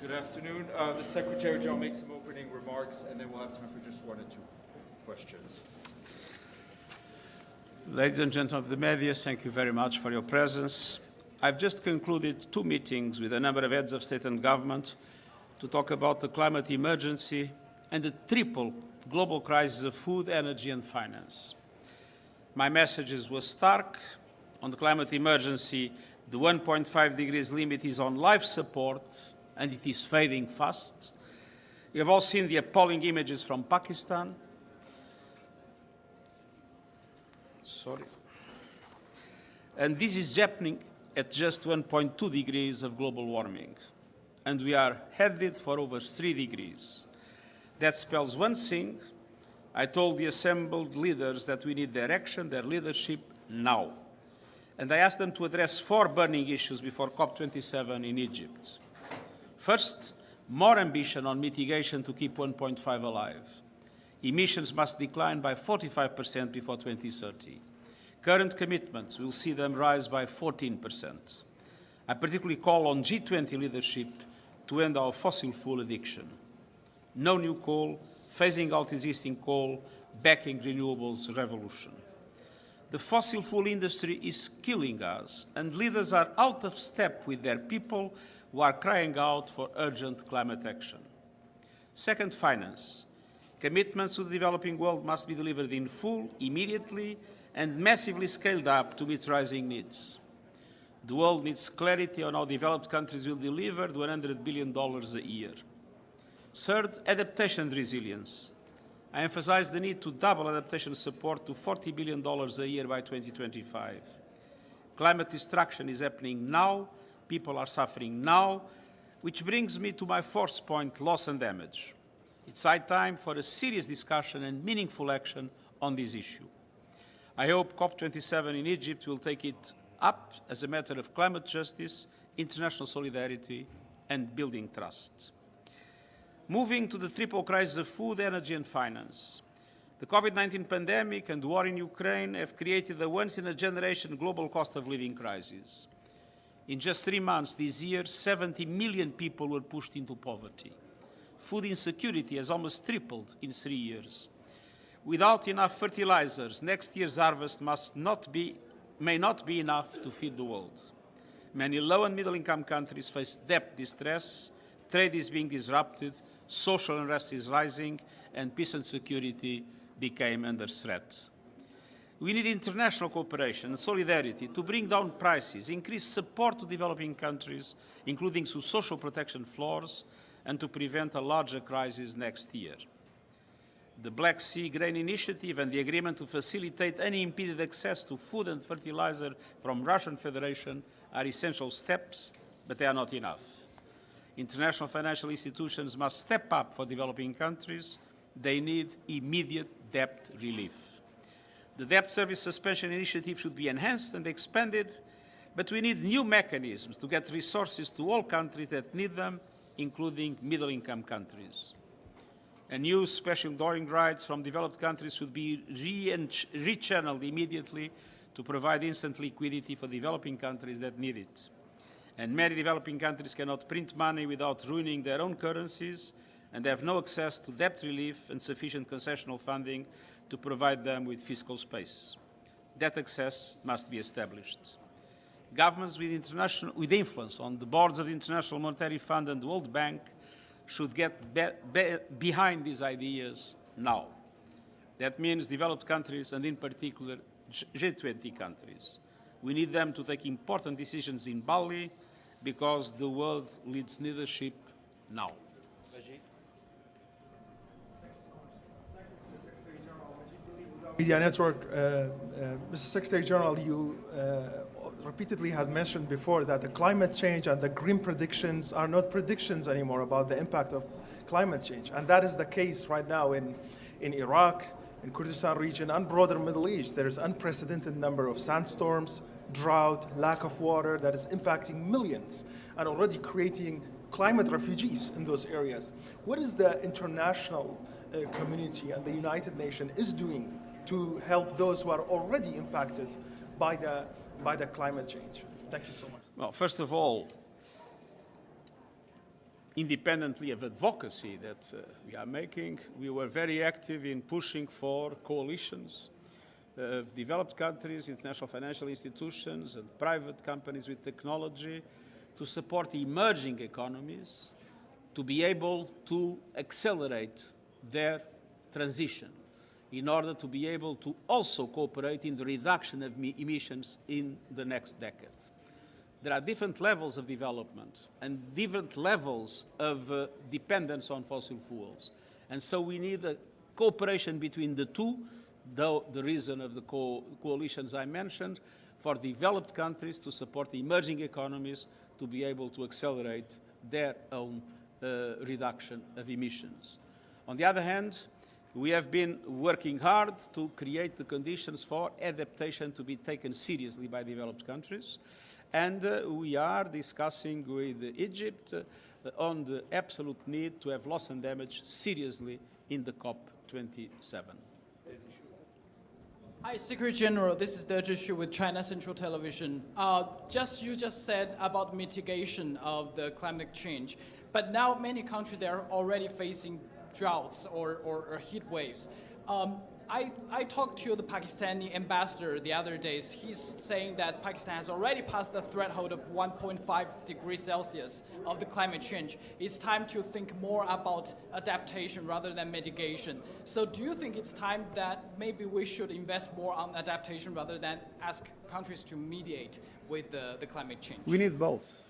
Good afternoon. The Secretary General makes some opening remarks, and then we'll have time for just one or two questions. Ladies and gentlemen of the media, thank you very much for your presence. I've just concluded 2 meetings with a number of heads of state and government to talk about the climate emergency and the triple global crisis of food, energy, and finance. My messages were stark. On the climate emergency, the 1.5 degrees limit is on life support, and it is fading fast. You have all seen the appalling images from Pakistan. And this is happening at just 1.2 degrees of global warming. And we are headed for over 3 degrees. That spells one thing. I told the assembled leaders that we need their action, their leadership, now. And I asked them to address 4 burning issues before COP27 in Egypt. First, more ambition on mitigation to keep 1.5 alive. Emissions must decline by 45% before 2030. Current commitments will see them rise by 14%. I particularly call on G20 leadership to end our fossil fuel addiction. No new coal, phasing out existing coal, backing renewables revolution. The fossil fuel industry is killing us, and leaders are out of step with their people who are crying out for urgent climate action. Second, finance. Commitments to the developing world must be delivered in full, immediately, and massively scaled up to meet rising needs. The world needs clarity on how developed countries will deliver the $100 billion a year. Third, adaptation and resilience. I emphasize the need to double adaptation support to $40 billion a year by 2025. Climate destruction is happening now. People are suffering now, which brings me to my 4th point, loss and damage. It's high time for a serious discussion and meaningful action on this issue. I hope COP27 in Egypt will take it up as a matter of climate justice, international solidarity, and building trust. Moving to the triple crisis of food, energy, and finance. The COVID-19 pandemic and the war in Ukraine have created a once-in-a-generation global cost of living crisis. In just 3 months this year, 70 million people were pushed into poverty. Food insecurity has almost tripled in 3 years. Without enough fertilizers, next year's harvest may not be enough to feed the world. Many low and middle-income countries face debt distress, trade is being disrupted, social unrest is rising, and peace and security became under threat. We need international cooperation and solidarity to bring down prices, increase support to developing countries, including through social protection floors, and to prevent a larger crisis next year. The Black Sea Grain Initiative and the agreement to facilitate unimpeded access to food and fertilizer from Russian Federation are essential steps, but they are not enough. International financial institutions must step up for developing countries. They need immediate debt relief. The debt service suspension initiative should be enhanced and expanded, but we need new mechanisms to get resources to all countries that need them, including middle-income countries. A new special drawing rights from developed countries should be rechanneled immediately to provide instant liquidity for developing countries that need it. And many developing countries cannot print money without ruining their own currencies, and they have no access to debt relief and sufficient concessional funding to provide them with fiscal space. That access must be established. Governments with influence on the boards of the International Monetary Fund and the World Bank should get behind these ideas now. That means developed countries and in particular G20 countries. We need them to take important decisions in Bali because the world needs leadership now. Media Network, Mr. Secretary General, you repeatedly have mentioned before that the climate change and the green predictions are not predictions anymore about the impact of climate change. And that is the case right now in Iraq, in Kurdistan region, and broader Middle East. There is unprecedented number of sandstorms, drought, lack of water that is impacting millions and already creating climate refugees in those areas. What is the international community and the United Nations is doing to help those who are already impacted by the climate change? Thank you so much. Well, first of all, independently of advocacy that we are making, we were very active in pushing for coalitions of developed countries, international financial institutions, and private companies with technology to support emerging economies to be able to accelerate their transition in order to be able to also cooperate in the reduction of emissions in the next decade. There are different levels of development and different levels of dependence on fossil fuels. And so we need a cooperation between the two, though the reason of the coalitions I mentioned, for developed countries to support the emerging economies to be able to accelerate their own reduction of emissions. On the other hand, we have been working hard to create the conditions for adaptation to be taken seriously by developed countries. And we are discussing with Egypt on the absolute need to have loss and damage seriously in the COP27. Hi, Secretary General. This is Deji Xu with China Central Television. You just said about mitigation of the climate change, but now many countries, they're already facing droughts or heat waves. I talked to the Pakistani ambassador the other days. He's saying that Pakistan has already passed the threshold of 1.5 degrees Celsius of the climate change. It's time to think more about adaptation rather than mitigation. So do you think it's time that maybe we should invest more on adaptation rather than ask countries to mediate with the climate change? We need both.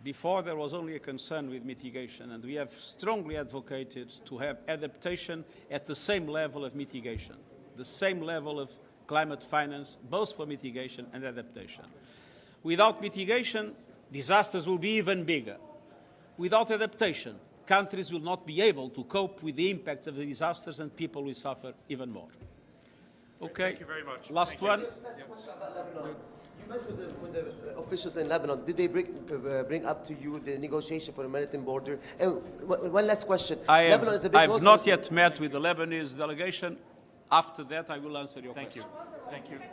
Before, there was only a concern with mitigation, and we have strongly advocated to have adaptation at the same level of mitigation, the same level of climate finance, both for mitigation and adaptation. Without mitigation, disasters will be even bigger. Without adaptation, countries will not be able to cope with the impacts of the disasters, and people will suffer even more. Okay. Thank you very much. Last one. Just last question about Lebanon. You met with the officials in Lebanon. Did they bring up to you the negotiation for a maritime border? And one last question. Lebanon is a big I have not yet met with the Lebanese delegation. After that, I will answer your question. Thank you. Thank you.